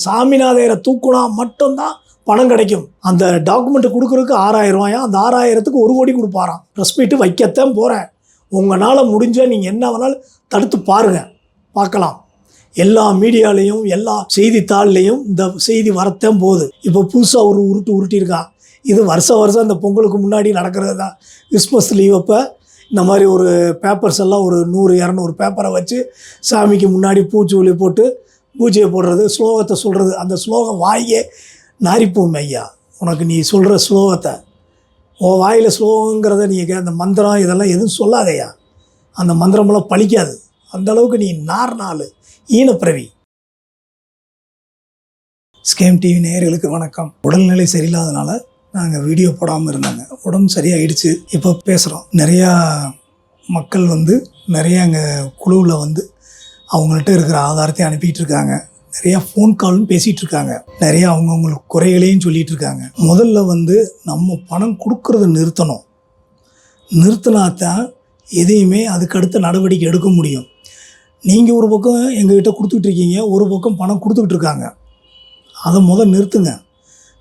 சாமிநாதையரை தூக்குனா மட்டும்தான் பணம் கிடைக்கும். அந்த டாக்குமெண்ட் கொடுக்குறதுக்கு 6000 ரூபாயா, அந்த 6000த்துக்கு 1 கோடி கொடுப்பாராம். ப்ரெஸ் மீட்டு வைக்கத்தான் போகிறேன். உங்களால் முடிஞ்சால் நீங்கள் என்ன வேணாலும் தடுத்து பாருங்கள், பார்க்கலாம். எல்லா மீடியாலேயும் எல்லா செய்தித்தாள்லேயும் இந்த செய்தி வரத்தான் போகுது. இப்போ புதுசாக ஒரு உருட்டியிருக்கான். இது வருஷம் இந்த பொங்கலுக்கு முன்னாடி நடக்கிறது தான். கிறிஸ்மஸ் லீவ் அப்போ இந்த மாதிரி ஒரு பேப்பர்ஸ் எல்லாம் ஒரு 100-200 பேப்பரை வச்சு சாமிக்கு முன்னாடி பூச்சூலி போட்டு பூஜையை போடுறது, ஸ்லோகத்தை சொல்கிறது. அந்த ஸ்லோகம் வாயே நாரிப்போம் ஐயா. உனக்கு நீ சொல்கிற ஸ்லோகத்தை உன் வாயில் ஸ்லோகங்கிறத நீங்கள் அந்த மந்திரம் இதெல்லாம் எதுவும் சொல்லாதையா. அந்த மந்திரமெல்லாம் பழிக்காது. அந்தளவுக்கு நீ நாள் ஈனப்பிரவி. ஸ்கேம் டிவி நேயர்களுக்கு வணக்கம். உடல்நிலை சரியில்லாதனால நாங்கள் வீடியோ போடாமல் இருந்தாங்க. உடம்பு சரியாயிடுச்சு. இப்போ பேசுகிறோம். நிறையா மக்கள் நிறையா அங்கே குழுவில் அவங்கள்ட்ட இருக்கிற ஆதாரத்தை அனுப்பிட்டு இருக்காங்க. நிறையா ஃபோன் காலும் பேசிகிட்டு இருக்காங்க. நிறையா அவங்கவுங்களுக்கு குறைகளையும் சொல்லிகிட்டு இருக்காங்க. முதல்ல நம்ம பணம் கொடுக்கறத நிறுத்தணும். நிறுத்தினாத்தான் எதையுமே அதுக்கடுத்த நடவடிக்கை எடுக்க முடியும். நீங்கள் ஒரு பக்கம் எங்ககிட்ட கொடுத்துக்கிட்டு இருக்கீங்க, ஒரு பக்கம் பணம் கொடுத்துக்கிட்டு இருக்காங்க. அதை நிறுத்துங்க.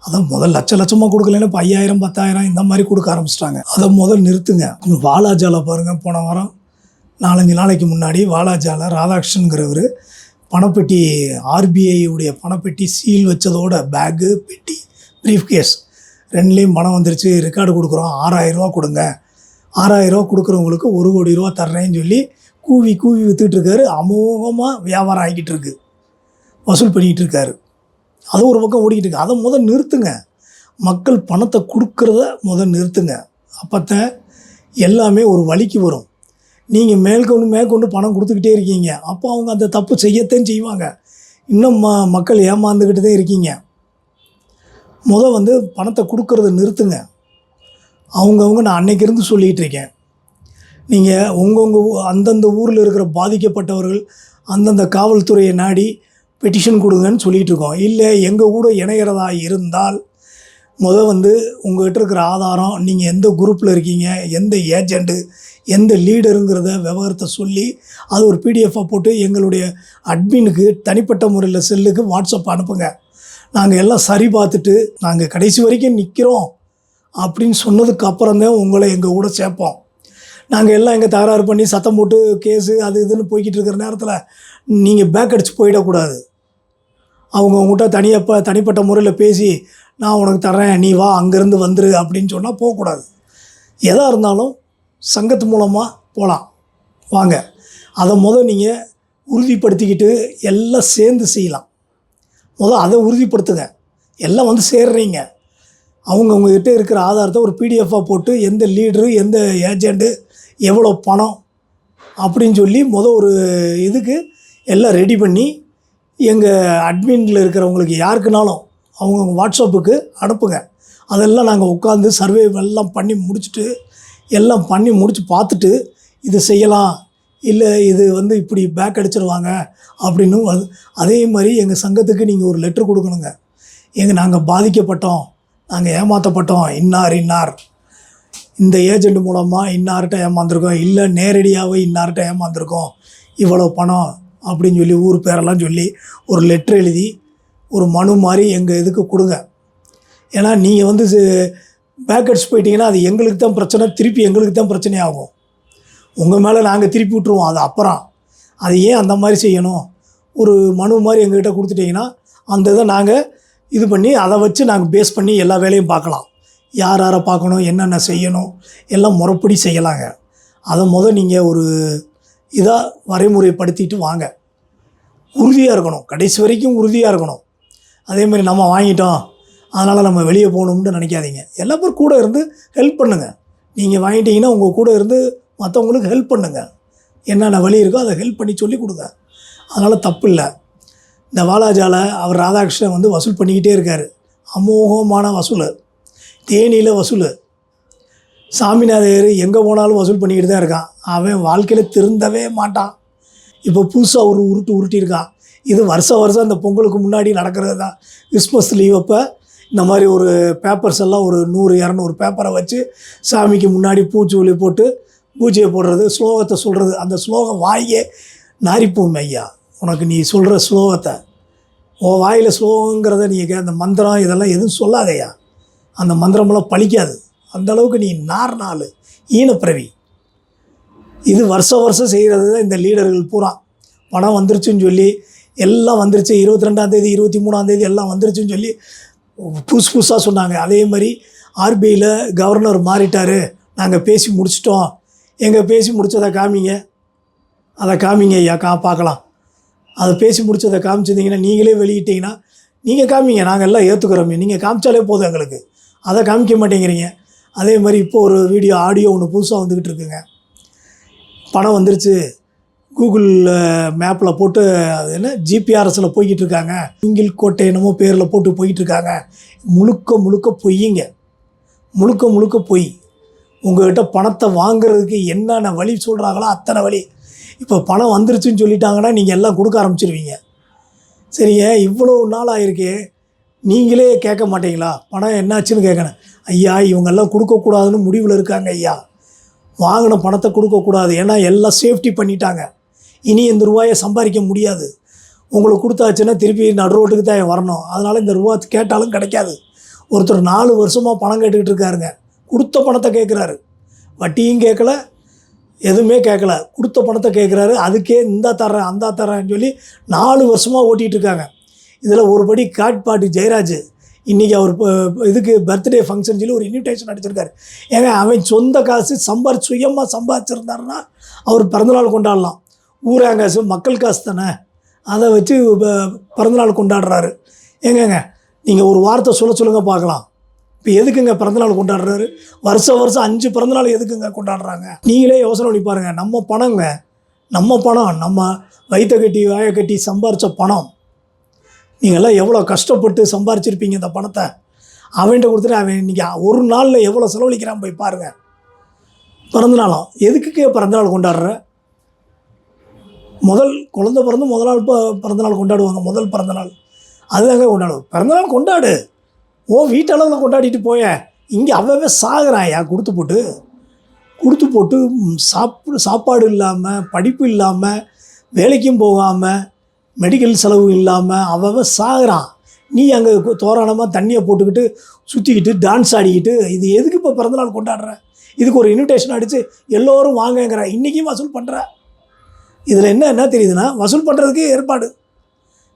அதை லட்சமாக கொடுக்கலன்னா இப்போ 5000 10,000 இந்த மாதிரி கொடுக்க ஆரம்பிச்சிட்டாங்க. அதை நிறுத்துங்க. வாலாஜாவில் பாருங்கள், போன வாரம் 4-5 நாளைக்கு முன்னாடி வாலாஜாவில் ராதாகிருஷ்ணங்கிறவர் பணப்பெட்டி, ஆர்பிஐ பணப்பெட்டி சீல் வச்சதோட பேக்கு, பெட்டி, ப்ரீஃப் கேஸ் ரெண்டுலேயும் பணம் வந்துருச்சு. ரெக்கார்டு கொடுக்குறோம், 6000 ரூபா கொடுங்க, 6000 ரூபா கொடுக்குறவங்களுக்கு 1 கோடி ரூபா தர்றேன்னு சொல்லி கூவி விற்றுக்கிட்டு இருக்காரு. அமோகமாக வியாபாரம் ஆகிக்கிட்டு இருக்கு, வசூல் பண்ணிக்கிட்டு இருக்காரு. அது ஒரு பக்கம் ஓடிக்கிட்டு இருக்கு. அதை நிறுத்துங்க. மக்கள் பணத்தை கொடுக்குறத நிறுத்துங்க. அப்போத்தான் எல்லாமே ஒரு வழிக்கு வரும். நீங்கள் மேற்கொண்டு பணம் கொடுத்துக்கிட்டே இருக்கீங்க, அப்போ அவங்க அந்த தப்பு செய்யத்தான் செய்வாங்க. இன்னும் மக்கள் ஏமாந்துக்கிட்டு தான் இருக்கீங்க. பணத்தை கொடுக்குறத நிறுத்துங்க. அவங்கவுங்க நான் அன்னைக்கு இருந்து சொல்லிகிட்டு இருக்கேன். நீங்கள் அந்தந்த ஊரில் இருக்கிற பாதிக்கப்பட்டவர்கள் அந்தந்த காவல்துறையை நாடி பெட்டிஷன் கொடுங்கன்னு சொல்லிகிட்டு இருக்கோம். இல்லை எங்கள் கூட இணைகிறதா இருந்தால் உங்கள்கிட்ட இருக்கிற ஆதாரம், நீங்கள் எந்த குரூப்பில் இருக்கீங்க, எந்த ஏஜெண்ட்டு, எந்த லீடருங்கிறத விவரத்தை சொல்லி அது ஒரு பிடிஎஃபாக போட்டு எங்களுடைய அட்மினுக்கு தனிப்பட்ட முறையில் செல்லுக்கு வாட்ஸ்அப் அனுப்புங்க. நாங்கள் எல்லாம் சரி பார்த்துட்டு நாங்கள் கடைசி வரைக்கும் நிற்கிறோம் அப்படின்னு சொன்னதுக்கு அப்புறம்தான் உங்களை எங்கள் கூட சேர்ப்போம். நாங்கள் எல்லாம் எங்கே தகராறு பண்ணி சத்தம் போட்டு கேஸு அது இதுன்னு போய்கிட்டு இருக்கிற நேரத்தில் நீங்கள் பேக் அடித்து போயிடக்கூடாது. அவங்கவுங்கள்கிட்ட தனிப்பட்ட முறையில் பேசி நான் உனக்கு தர்றேன், நீ வா, அங்கேருந்து வந்துரு அப்படின்னு சொன்னால் போகக்கூடாது. எதாக இருந்தாலும் சங்கத்து மூலமாக போகலாம், வாங்க. அதை நீங்கள் உறுதிப்படுத்திக்கிட்டு எல்லாம் சேர்ந்து செய்யலாம். அதை உறுதிப்படுத்துங்க. எல்லாம் சேர்றீங்க. அவங்கவுங்ககிட்ட இருக்கிற ஆதாரத்தை ஒரு பிடிஎஃபாக போட்டு எந்த லீடரு, எந்த ஏஜெண்ட்டு, எவ்வளோ பணம் அப்படின்னு சொல்லி ஒரு இதுக்கு எல்லாம் ரெடி பண்ணி எங்கள் அட்மினில் இருக்கிறவங்களுக்கு யாருக்குனாலும் அவங்கவுங்க வாட்ஸ்அப்புக்கு அனுப்புங்க. அதெல்லாம் நாங்கள் உட்காந்து சர்வே எல்லாம் பண்ணி முடிச்சுட்டு எல்லாம் பண்ணி முடித்து பார்த்துட்டு இது செய்யலாம், இல்லை இது இப்படி பேக் அடிச்சிருவாங்க அப்படின்னு அதே மாதிரி எங்கள் சங்கத்துக்கு நீங்கள் ஒரு லெட்ரு கொடுக்கணுங்க. நாங்கள் பாதிக்கப்பட்டோம், நாங்கள் ஏமாற்றப்பட்டோம், இன்னார் இந்த ஏஜெண்ட் மூலமாக இன்னார்கிட்ட ஏமாந்துருக்கோம், இல்லை நேரடியாகவே இன்னார்கிட்ட ஏமாந்துருக்கோம், இவ்வளோ பணம் அப்படின்னு சொல்லி ஊர் பேரெல்லாம் சொல்லி ஒரு லெட்ரு எழுதி ஒரு மனு மாதிரி எங்கள் இதுக்கு கொடுங்க. ஏன்னா நீங்கள் பேக் அடிச்சு போயிட்டீங்கன்னா அது எங்களுக்கு தான் பிரச்சனை, திருப்பி எங்களுக்கு தான் பிரச்சனை ஆகும். உங்கள் மேலே நாங்கள் திருப்பி விட்ருவோம். அது அப்புறம் அது ஏன் அந்த மாதிரி செய்யணும்? ஒரு மனு மாதிரி எங்கள்கிட்ட கொடுத்துட்டிங்கன்னா அந்த இதை நாங்கள் இது பண்ணி அதை வச்சு நாங்கள் பேஸ் பண்ணி எல்லா வேலையும் பார்க்கலாம். யாரை பார்க்கணும், என்னென்ன செய்யணும், எல்லாம் முறைப்படி செய்யலாங்க. அதை நீங்கள் ஒரு இதாக வரைமுறைப்படுத்திட்டு வாங்க. உறுதியாக இருக்கணும், கடைசி வரைக்கும் உறுதியாக இருக்கணும். அதே மாதிரி நம்ம வாங்கிட்டோம் அதனால் நம்ம வெளியே போகணும்னு நினைக்காதீங்க. எல்லா பேரும் கூட இருந்து ஹெல்ப் பண்ணுங்கள். நீங்கள் வாங்கிட்டீங்கன்னா உங்கள் கூட இருந்து மற்றவங்களுக்கு ஹெல்ப் பண்ணுங்கள். என்னென்ன வழி இருக்கோ அதை ஹெல்ப் பண்ணி சொல்லி கொடுங்க. அதனால் தப்பு இல்லை. இந்த வாலாஜாவில் அவர் ராதாகிருஷ்ணன் வசூல் பண்ணிக்கிட்டே இருக்கார். அமோகமான வசூல், தேனியில் வசூல். சாமிநாதையர் எங்கே போனாலும் வசூல் பண்ணிக்கிட்டு தான் இருக்கான். அவன் வாழ்க்கையில் திருந்தவே மாட்டான். இப்போ புதுசாக ஒரு உருட்டியிருக்கான். இது வருஷம் இந்த பொங்கலுக்கு முன்னாடி நடக்கிறது தான். கிறிஸ்மஸ் லீவ் அப்போ இந்த மாதிரி ஒரு பேப்பர்ஸ் எல்லாம் ஒரு 100-200 பேப்பரை வச்சு சாமிக்கு முன்னாடி பூச்சூலி போட்டு பூஜையை போடுறது, ஸ்லோகத்தை சொல்கிறது. அந்த ஸ்லோகம் வாயே நாரிப்போம் ஐயா. உனக்கு நீ சொல்கிற ஸ்லோகத்தை உன் வாயில் ஸ்லோகங்கிறத நீங்கள் அந்த மந்திரம் இதெல்லாம் எதுவும் சொல்லாதையா. அந்த மந்திரமெல்லாம் பழிக்காது. அந்தளவுக்கு நீ நாள் ஈனப்பிறவி. இது வருஷம் செய்கிறது தான் இந்த லீடர்கள் பூரா. பணம் வந்துருச்சுன்னு சொல்லி எல்லாம் வந்துருச்சு, 22ஆம் தேதி 23ஆம் தேதி எல்லாம் வந்துருச்சுன்னு சொல்லி புதுசாக சொன்னாங்க. அதே மாதிரி ஆர்பிஐயில் கவர்னர் மாறிட்டார், நாங்கள் பேசி முடிச்சிட்டோம். பேசி முடித்ததை காமிங்க, அதை காமிங்க ஐயா, பார்க்கலாம். அதை பேசி முடிச்சதை காமிச்சிருந்தீங்கன்னா, நீங்களே வெளியிட்டீங்கன்னா நீங்கள் காமிங்க, நாங்கள் எல்லாம் ஏற்றுக்கிறோமே. நீங்கள் காமிச்சாலே போதும் எங்களுக்கு, அதை காமிக்க மாட்டேங்கிறீங்க. அதே மாதிரி இப்போ ஒரு வீடியோ ஆடியோ ஒன்று புதுசாக வந்துக்கிட்டு இருக்குங்க. பணம் வந்துருச்சு, கூகுள் மேப்பில் போட்டு அது என்ன ஜிபிஆர்எஸில் போய்கிட்டு இருக்காங்க, மூங்கில் கோட்டை என்னமோ பேரில் போட்டு போய்கிட்டு இருக்காங்க. முழுக்க பொய்யுங்க, முழுக்க பொய். உங்கள்கிட்ட பணத்தை வாங்குறதுக்கு என்னென்ன வழி சொல்கிறாங்களோ அத்தனை வழி. இப்போ பணம் வந்துருச்சுன்னு சொல்லிட்டாங்கன்னா நீங்கள் எல்லாம் கொடுக்க ஆரம்பிச்சிருவீங்க. சரிங்க, இவ்வளோ நாள் ஆகிருக்கே, நீங்களே கேட்க மாட்டீங்களா பணம் என்னாச்சுன்னு கேட்கணும். ஐயா, இவங்கெல்லாம் கொடுக்கக்கூடாதுன்னு முடிவில் இருக்காங்க ஐயா. வாங்கின பணத்தை கொடுக்கக்கூடாது, ஏன்னா எல்லாம் சேஃப்டி பண்ணிட்டாங்க. இனி இந்த ரூபாயை சம்பாதிக்க முடியாது. உங்களுக்கு கொடுத்தாச்சுன்னா திருப்பி நடு ரோட்டுக்கு தான் வரணும். அதனால் இந்த ரூபா கேட்டாலும் கிடைக்காது. ஒருத்தர் 4 வருஷமாக பணம் கேட்டுக்கிட்டு இருக்காருங்க. கொடுத்த பணத்தை கேட்குறாரு, வட்டியும் கேட்கல, எதுவுமே கேட்கல, கொடுத்த பணத்தை கேட்குறாரு. அதுக்கே இந்த தர்றேன் அந்த தர்றேன்னு சொல்லி 4 வருஷமாக ஓட்டிகிட்டு இருக்காங்க. இதில் ஒருபடி காட்பாடி ஜெயராஜ் இன்றைக்கி அவர் இதுக்கு பர்த்டே ஃபங்க்ஷன் சொல்லி ஒரு இன்விடேஷன் அடிச்சிருக்காரு. ஏங்க, அவன் சொந்த காசு சுயமாக சம்பாதிச்சிருந்தாருன்னா அவர் பிறந்தநாள் கொண்டாடலாம். ஊராங்காசு மக்கள் காசு தானே, அதை வச்சு பிறந்தநாள் கொண்டாடுறாரு. ஏங்க, நீங்கள் ஒரு வார்த்தை சொல்லுங்கள் பார்க்கலாம். இப்போ எதுக்குங்க பிறந்தநாள் கொண்டாடுறாரு? வருஷம் 5 பிறந்தநாள் எதுக்குங்க கொண்டாடுறாங்க? நீங்களே யோசனை பண்ணி பாருங்கள். நம்ம பணங்க, நம்ம பணம், நம்ம வயிற்ற கட்டி வாயை கட்டி சம்பாரித்த பணம். நீங்கள்லாம் எவ்வளோ கஷ்டப்பட்டு சம்பாரிச்சிருப்பீங்க இந்த பணத்தை. அவன்கிட்ட கொடுத்துட்டு அவன் இன்றைக்கி ஒரு நாளில் எவ்வளோ செலவழிக்கிறான் போய் பாருங்கள். பிறந்தநாளும் எதுக்குக்கே பிறந்தநாள் கொண்டாடுற? குழந்தை பிறந்து முதல் நாள் பிறந்தநாள் கொண்டாடுவாங்க. முதல் பிறந்தநாள் அதுதாங்க கொண்டாடுவோம். பிறந்தநாள் கொண்டாடு, வீட்டளவில் கொண்டாடிட்டு போய. இங்கே அவவே சாகுறாயா கொடுத்து போட்டு சாப்பாடு இல்லாமல், படிப்பு இல்லாமல், வேலைக்கும் போகாமல், மெடிக்கல் செலவு இல்லாமல் அவன் சாகுறான். நீ அங்கே தோராணமாக தண்ணியை போட்டுக்கிட்டு சுற்றிக்கிட்டு டான்ஸ் ஆடிக்கிட்டு இது எதுக்கு இப்போ பிறந்தநாள் கொண்டாடுற? இதுக்கு ஒரு இன்விடேஷன் அடித்து எல்லோரும் வாங்கங்கிற. இன்றைக்கும் வசூல் பண்ணுற. இதில் என்ன தெரியுதுன்னா, வசூல் பண்ணுறதுக்கு ஏற்பாடு.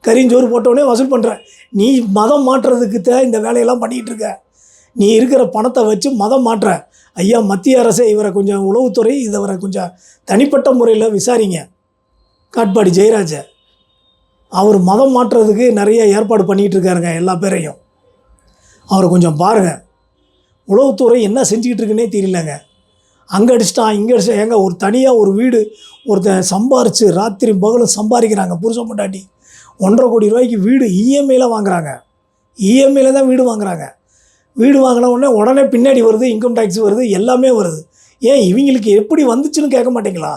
கரிஞ்சோறு போட்டோடனே வசூல் பண்ணுற. நீ மதம் மாற்றுறதுக்கு தான் இந்த வேலையெல்லாம் பண்ணிக்கிட்டு இருக்க. நீ இருக்கிற பணத்தை வச்சு மதம் மாற்ற. ஐயா, மத்திய அரசே இவரை கொஞ்சம் உளவுத்துறை இவரை கொஞ்சம் தனிப்பட்ட முறையில் விசாரிங்க. காட்பாடி ஜெயராஜை அவர் மதம் மாற்றுறதுக்கு நிறைய ஏற்பாடு பண்ணிகிட்டு இருக்காருங்க. எல்லா பேரையும் அவரை கொஞ்சம் பாருங்கள். உளவுத்துறை என்ன செஞ்சுக்கிட்டு இருக்குன்னே தெரியலங்க. அங்கே அடிச்சிட்டான், இங்கே அடிச்சிட்டான். ஏங்க, ஒரு தனியாக ஒரு வீடு ஒருத்தன் சம்பாரித்து ராத்திரி பகலும் சம்பாதிக்கிறாங்க. புருஷன் பொண்டாட்டி 1,50 கோடி ரூபாய்க்கு வீடு இஎம்ஐயில் வாங்குறாங்க. இஎம்ஐயில் தான் வீடு வாங்குறாங்க. வீடு வாங்கின உடனே பின்னாடி வருது, இன்கம் டேக்ஸ் வருது, எல்லாமே வருது. ஏன் இவங்களுக்கு எப்படி வந்துச்சுன்னு கேட்க மாட்டீங்களா?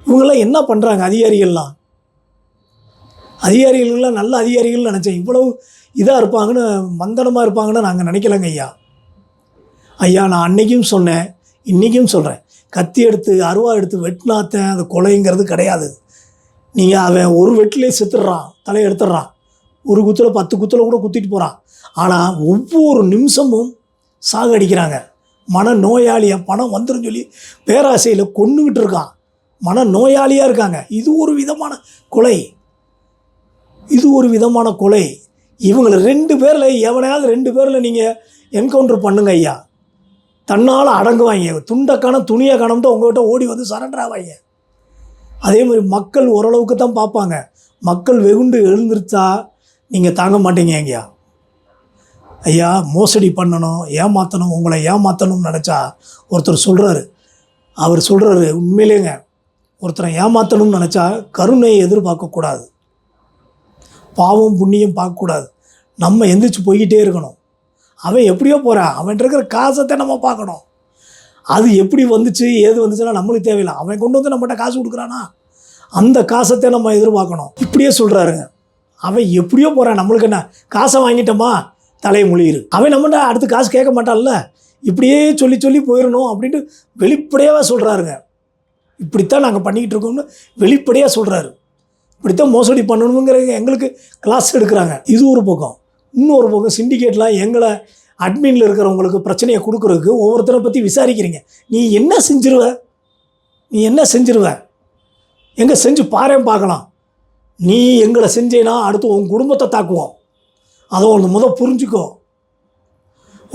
இவங்கெல்லாம் என்ன பண்ணுறாங்க? அதிகாரிகள்லாம் நல்ல அதிகாரிகள் நினச்சேன். இவ்வளவு இதாக இருப்பாங்கன்னு, மந்தனமாக இருப்பாங்கன்னு நாங்கள் நினைக்கலங்க ஐயா. நான் அன்றைக்கும் சொன்னேன், இன்றைக்கும் சொல்கிறேன். கத்தி எடுத்து அருவா எடுத்து வெட்டினாத்தேன் அது கொலைங்கிறது கிடையாது. நீங்கள் அவன் ஒரு வெட்டிலே செத்துடுறான், தலையை எடுத்துடுறான். ஒரு குத்தில் 10 குத்தில் கூட குத்திட்டு போகிறான். ஆனால் ஒவ்வொரு நிமிஷமும் சாகடிக்கிறாங்க. மனநோயாளியாக பணம் வந்துடும் சொல்லி பேராசையில் கொன்னுக்கிட்டு இருக்கான். மனநோயாளியாக இருக்காங்க. இது ஒரு விதமான கொலை. இவங்களை 2 பேரில் எவனையாவது 2 பேரில் நீங்கள் என்கவுண்டர் பண்ணுங்க ஐயா. தன்னால் அடங்குவாங்க. துணியை காணம்ட்டு உங்கள்கிட்ட ஓடி வந்து சரண்டர் ஆவாங்க. அதே மாதிரி மக்கள் ஓரளவுக்கு தான் பார்ப்பாங்க. மக்கள் வெகுண்டு எழுந்திருச்சா நீங்கள் தாங்க மாட்டீங்க ஐயா. மோசடி பண்ணணும், ஏமாற்றணும், உங்களை ஏமாற்றணும்னு நினச்சா ஒருத்தர் சொல்கிறாரு. அவர் சொல்கிறாரு, உண்மையிலேங்க ஒருத்தரை ஏமாற்றணும்னு நினச்சா கருணையை எதிர்பார்க்கக்கூடாது, பாவம் புண்ணியம் பார்க்கக்கூடாது. நம்ம எந்திரிச்சு போய்கிட்டே இருக்கணும். அவன் எப்படியோ போகிறான், அவன் இருக்கிற காசத்தை நம்ம பார்க்கணும். அது எப்படி வந்துச்சு ஏது வந்துச்சுன்னா நம்மளுக்கு தேவையில்லை. அவன் கொண்டு வந்து நம்மகிட்ட காசு கொடுக்குறானா, அந்த காசத்தை நம்ம எதிர்பார்க்கணும். இப்படியே சொல்கிறாருங்க. அவன் எப்படியோ போகிறான், நம்மளுக்கு என்ன காசை வாங்கிட்டோமா தலையை மொழியிரு. அவன் நம்மகிட்ட அடுத்து காசு கேட்க மாட்டான்ல. இப்படியே சொல்லி போயிடணும் அப்படின்ட்டு வெளிப்படையாக சொல்கிறாருங்க. இப்படித்தான் நாங்கள் பண்ணிக்கிட்டு இருக்கோம்னு வெளிப்படையாக சொல்கிறாரு. இப்படித்தான் மோசடி பண்ணணுங்கிற எங்களுக்கு கிளாஸ் எடுக்கிறாங்க. இது ஒரு பக்கம். இன்னொரு பக்கம் சிண்டிகேட்லாம் எங்களை அட்மினில் இருக்கிறவங்களுக்கு பிரச்சனையை கொடுக்குறதுக்கு ஒவ்வொருத்தரை பற்றி விசாரிக்கிறீங்க. நீ என்ன செஞ்சிருவ எங்கே செஞ்சு பாரேன் பார்க்கலாம். நீ எங்களை செஞ்சேன்னா அடுத்து உன் குடும்பத்தை தாக்குவோம். அதை உனக்கு புரிஞ்சுக்கோ.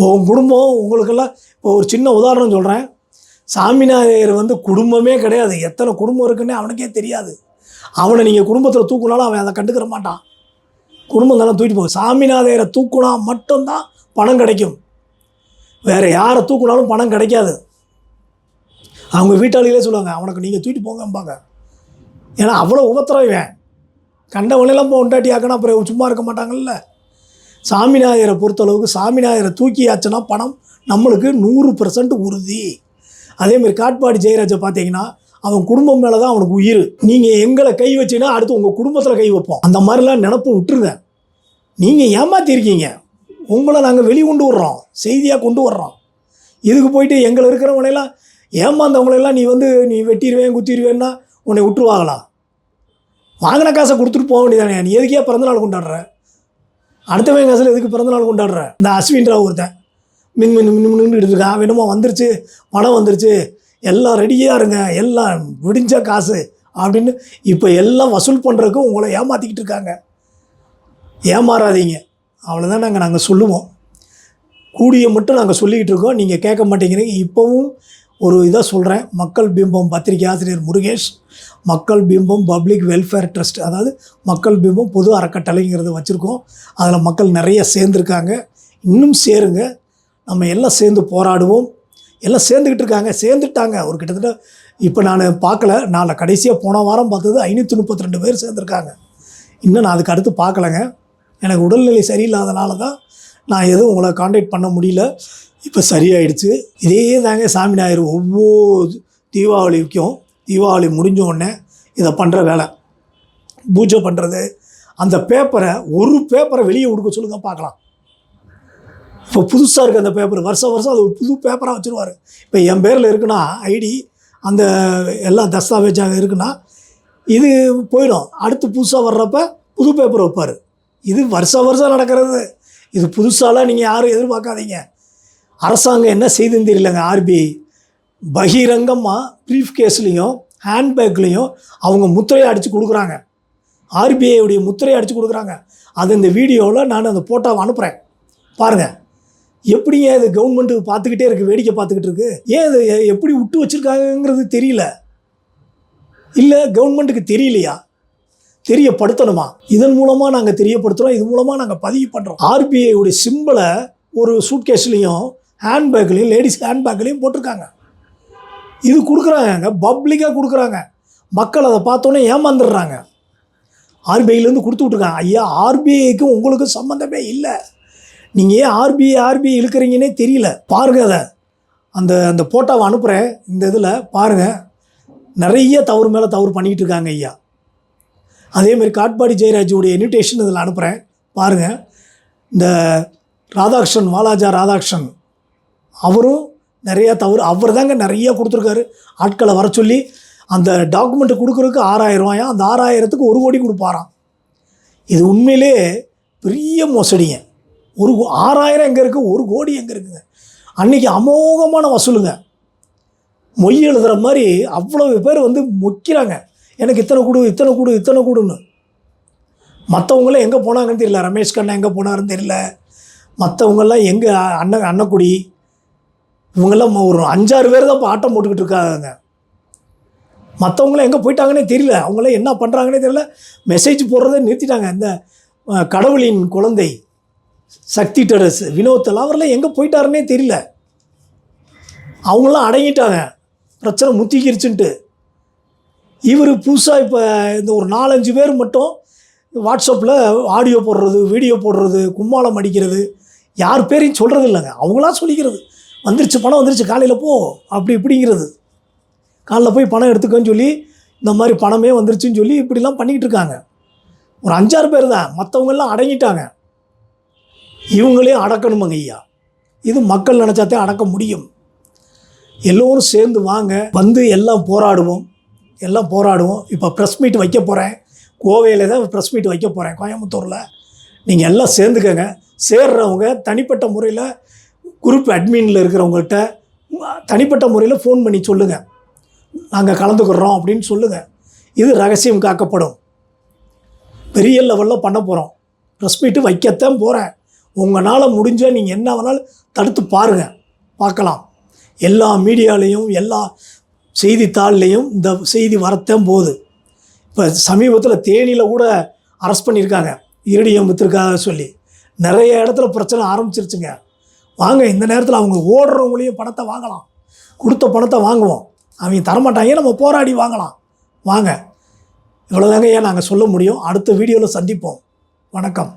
உன் குடும்பம் உங்களுக்கெல்லாம் இப்போ ஒரு சின்ன உதாரணம் சொல்கிறேன். சாமிநாதையர் குடும்பமே கிடையாது. எத்தனை குடும்பம் இருக்குன்னே அவனுக்கே தெரியாது. அவனை நீங்கள் குடும்பத்தில் தூக்குனாலும் அவன் அதை கண்டுக்கிற மாட்டான். குடும்பம் தானே தூக்கிட்டு போகும். சாமிநாதையரை தூக்குனா மட்டும்தான் பணம் கிடைக்கும். வேறு யாரை தூக்குனாலும் பணம் கிடைக்காது. அவங்க வீட்டாளிகளே சொல்லுவாங்க, அவனுக்கு நீங்கள் தூக்கிட்டு போங்கம்பாங்க. ஏன்னா அவ்வளோ உபத்திரவன். கண்டவனெல்லாம் பொண்டாட்டி ஆக்கினா அப்புறம் சும்மா இருக்க மாட்டாங்கல்ல. சாமிநாதையரை பொறுத்தளவுக்கு சாமிநாதையரை தூக்கியாச்சுன்னா பணம் நம்மளுக்கு 100% உறுதி. அதேமாதிரி காட்பாடி ஜெயராஜை பார்த்தீங்கன்னா அவன் குடும்பம் மேலே தான் அவனுக்கு உயிர். நீங்கள் எங்களை கை வச்சிங்கன்னா அடுத்து உங்கள் குடும்பத்தில் கை வைப்போம். அந்த மாதிரிலாம் நினப்பு விட்டுருங்க. நீங்கள் ஏமாற்றிருக்கீங்க. உங்களை நாங்கள் வெளிக்கொண்டு வர்றோம், செய்தியாக கொண்டு வர்றோம். இதுக்கு போயிட்டு எங்களை இருக்கிறவங்களெல்லாம் ஏமாந்தவங்களெல்லாம் நீ வெட்டிடுவேன் குத்திடுவேன்னா உன்னை விட்டுருவாங்களா? வாங்கின காசை கொடுத்துட்டு போக வேண்டியதானே. நீ எதுக்கே பிறந்தநாள் கொண்டாடுற? அடுத்தவன் காசில் எதுக்கு பிறந்தநாள் கொண்டாடுற? இந்த அஸ்வின் ராவ் ஒருத்தன் மின்னு எடுத்துருக்கான். வேணுமா வந்துருச்சு, பணம் வந்துருச்சு, எல்லாம் ரெடியாக இருங்க, எல்லாம் விடிஞ்ச காசு அப்படின்னு இப்போ எல்லாம் வசூல் பண்ணுறதுக்கு உங்களை ஏமாற்றிக்கிட்டு இருக்காங்க. ஏமாறாதீங்க. அவ்வளோதான் நாங்கள் சொல்லுவோம். கூடிய மட்டும் நாங்கள் சொல்லிக்கிட்டு இருக்கோம். நீங்கள் கேட்க மாட்டேங்கிறீங்க. இப்போவும் ஒரு இதாக சொல்கிறேன். மக்கள் பிம்பம் பத்திரிகை ஆசிரியர் முருகேஷ், மக்கள் பிம்பம் பப்ளிக் வெல்ஃபேர் ட்ரஸ்ட், அதாவது மக்கள் பிம்பம் பொது அறக்கட்டளைங்கிறத வச்சுருக்கோம். அதில் மக்கள் நிறைய சேர்ந்துருக்காங்க. இன்னும் சேருங்க. நம்ம எல்லாம் சேர்ந்து போராடுவோம். எல்லாம் சேர்ந்துட்டாங்க. ஒரு கிட்டத்தட்ட இப்போ நான் பார்க்கல. நான் கடைசியாக போன வாரம் பார்த்தது 532 பேர் சேர்ந்துருக்காங்க. இன்னும் நான் அதுக்கு அடுத்து பார்க்கலைங்க. எனக்கு உடல்நிலை சரியில்லாதனால தான் நான் எதுவும் உங்களை காண்டாக்ட் பண்ண முடியல. இப்போ சரியாயிடுச்சு. இதே தாங்க சாமிநாதர் ஒவ்வொரு தீபாவளி முடிஞ்ச உடனே இதை பண்ணுற வேலை. பூஜை பண்ணுறது, அந்த ஒரு பேப்பரை வெளியே கொடுக்க சொல்லுங்க பார்க்கலாம். இப்போ புதுசாக இருக்குது அந்த பேப்பர். வருஷம் அது புது பேப்பராக வச்சுருவார். இப்போ என் பேரில் இருக்குன்னா ஐடி, அந்த எல்லாம் தஸ்தாவேஜாக இருக்குன்னா இது போயிடும். அடுத்து புதுசாக வர்றப்ப புது பேப்பர் வைப்பார். இது வருஷம் நடக்கிறது. இது புதுசாலாம் நீங்கள் யாரும் எதிர்பார்க்காதீங்க. அரசாங்கம் என்ன செய்துன்னு தெரியலங்க. ஆர்பிஐ பகிரங்கமாக ப்ரீஃப் கேஸ்லேயும் ஹேண்ட்பேக்லேயும் அவங்க முத்திரையை அடித்து கொடுக்குறாங்க. ஆர்பிஐடைய முத்திரையை அடித்து கொடுக்குறாங்க. அது இந்த வீடியோவில் நான் அந்த ஃபோட்டோவை அனுப்புகிறேன் பாருங்கள். எப்படிங்க இது கவர்மெண்ட்டு பார்த்துக்கிட்டே இருக்குது, வேடிக்கை பார்த்துக்கிட்டு இருக்குது. ஏன் இது எப்படி விட்டு வச்சுருக்காங்கிறது தெரியல. இல்லை கவர்மெண்ட்டுக்கு தெரியலையா? தெரியப்படுத்தணுமா? இதன் மூலமாக நாங்கள் தெரியப்படுத்துகிறோம். இது மூலமாக நாங்கள் பதிவு பண்ணுறோம். ஆர்பிஐடைய சிம்பிளை ஒரு சூட்கேஸ்லேயும் ஹேண்ட்பேக்லேயும் லேடிஸ் ஹேண்ட்பேக்லேயும் போட்டிருக்காங்க. இது கொடுக்குறாங்க, பப்ளிக்காக கொடுக்குறாங்க. மக்கள் அதை பார்த்தோன்னே ஏமாந்துடுறாங்க. ஆர்பிஐலேருந்து கொடுத்து விட்ருக்காங்க. ஐயா, ஆர்பிஐக்கும் உங்களுக்கும் சம்மந்தமே இல்லை. நீங்கள் ஏன் ஆர்பிஐ இழுக்கிறீங்கன்னே தெரியல. பாருங்கள் அதை. அந்த ஃபோட்டோவை அனுப்புகிறேன். இந்த இதில் பாருங்கள், நிறைய தவறு மேலே தவறு பண்ணிக்கிட்டு இருக்காங்க ஐயா. அதேமாதிரி காட்பாடி ஜெயராஜுடைய இன்விடேஷன் இதில் அனுப்புகிறேன் பாருங்கள். இந்த ராதாகிருஷ்ணன், வாலாஜா ராதாகிருஷ்ணன், அவரும் நிறையா தவறு. அவர் தாங்க நிறையா கொடுத்துருக்காரு. ஆட்களை வர சொல்லி அந்த டாக்குமெண்ட்டு கொடுக்குறதுக்கு 6000 ரூபாயா, அந்த 6000த்துக்கு 1 கோடி கொடுப்பாராம். இது உண்மையிலே பெரிய மோசடிங்க. 6000 எங்கே இருக்குது, 1 கோடி எங்கே இருக்குங்க? அன்றைக்கி அமோகமான வசூலுங்க. மொய் எழுதுகிற மாதிரி அவ்வளோ பேர் மொக்கிறாங்க. எனக்கு இத்தனை கூடுன்னு. மற்றவங்களாம் எங்கே போனாங்கன்னு தெரியல. ரமேஷ் கண்ணா எங்கே போனாருன்னு தெரியல. மற்றவங்கெல்லாம் எங்கே அன்னக்குடி, இவங்கெல்லாம் ஒரு 5-6 பேர் தான் இப்போ ஆட்டம் போட்டுக்கிட்டு இருக்காங்க. மற்றவங்களாம் எங்கே போயிட்டாங்கன்னே தெரியல. அவங்களாம் என்ன பண்ணுறாங்கன்னே தெரியல. மெசேஜ் போடுறதே நிறுத்திட்டாங்க. இந்த கடவுளின் குழந்தை சக்தி டெரஸ் வினோத்தல், அவரெல்லாம் எங்கே போயிட்டாருன்னே தெரியல. அவங்களாம் அடங்கிட்டாங்க, பிரச்சனை முத்திக்கிருச்சுன்ட்டு. இவர் புதுசாக இப்போ இந்த ஒரு 4-5 பேர் மட்டும் வாட்ஸ்அப்பில் ஆடியோ போடுறது, வீடியோ போடுறது, கும்மாளம் அடிக்கிறது, யார் பேரையும் சொல்கிறது இல்லைங்க. அவங்களாம் சொல்லிக்கிறது. வந்துருச்சு, பணம் வந்துருச்சு, காலையில் போ இப்படிங்கிறது. காலைல போய் பணம் எடுத்துக்கன்னு சொல்லி இந்த மாதிரி பணமே வந்துருச்சுன்னு சொல்லி இப்படிலாம் பண்ணிக்கிட்டு இருக்காங்க. ஒரு 5-6 பேர் தான், மற்றவங்கெல்லாம் அடங்கிட்டாங்க. இவங்களையும் அடக்கணுமாங்க ஐயா. இது மக்கள் நினச்சாத்தே அடக்க முடியும். எல்லோரும் சேர்ந்து வாங்க, எல்லாம் போராடுவோம். இப்போ ப்ரெஸ் மீட் வைக்க போகிறேன். கோவையில் தான் ப்ரெஸ் மீட் வைக்க போகிறேன் கோயம்புத்தூரில். நீங்கள் எல்லாம் சேர்ந்துக்கங்க. சேர்றவங்க தனிப்பட்ட முறையில் குரூப் அட்மினில் இருக்கிறவங்கள்ட்ட தனிப்பட்ட முறையில் ஃபோன் பண்ணி சொல்லுங்கள், நாங்கள் கலந்துக்கிறோம் அப்படின்னு சொல்லுங்கள். இது ரகசியம் காக்கப்படும். பெரிய லெவலில் பண்ண போகிறோம். ப்ரெஸ் மீட்டு வைக்கத்தான் போகிறேன். உங்களால் முடிஞ்சால் நீங்கள் என்ன வேணாலும் தடுத்து பாருங்கள், பார்க்கலாம். எல்லா மீடியாலேயும் எல்லா செய்தித்தாள்லேயும் இந்த செய்தி வரத்தான் போகுது. இப்போ சமீபத்தில் தேனியில் கூட அரெஸ்ட் பண்ணியிருக்காங்க, இரிடியம் விற்றுருக்காக சொல்லி. நிறைய இடத்துல பிரச்சனை ஆரம்பிச்சிருச்சுங்க. வாங்க, இந்த நேரத்தில் அவங்க ஓடுறவங்களையும் பணத்தை வாங்கலாம். கொடுத்த பணத்தை வாங்குவோம். அவங்க தரமாட்டாங்க, நம்ம போராடி வாங்கலாம். வாங்க, இவ்வளோதாங்க ஏன் நாங்கள் சொல்ல முடியும். அடுத்த வீடியோவில் சந்திப்போம். வணக்கம்.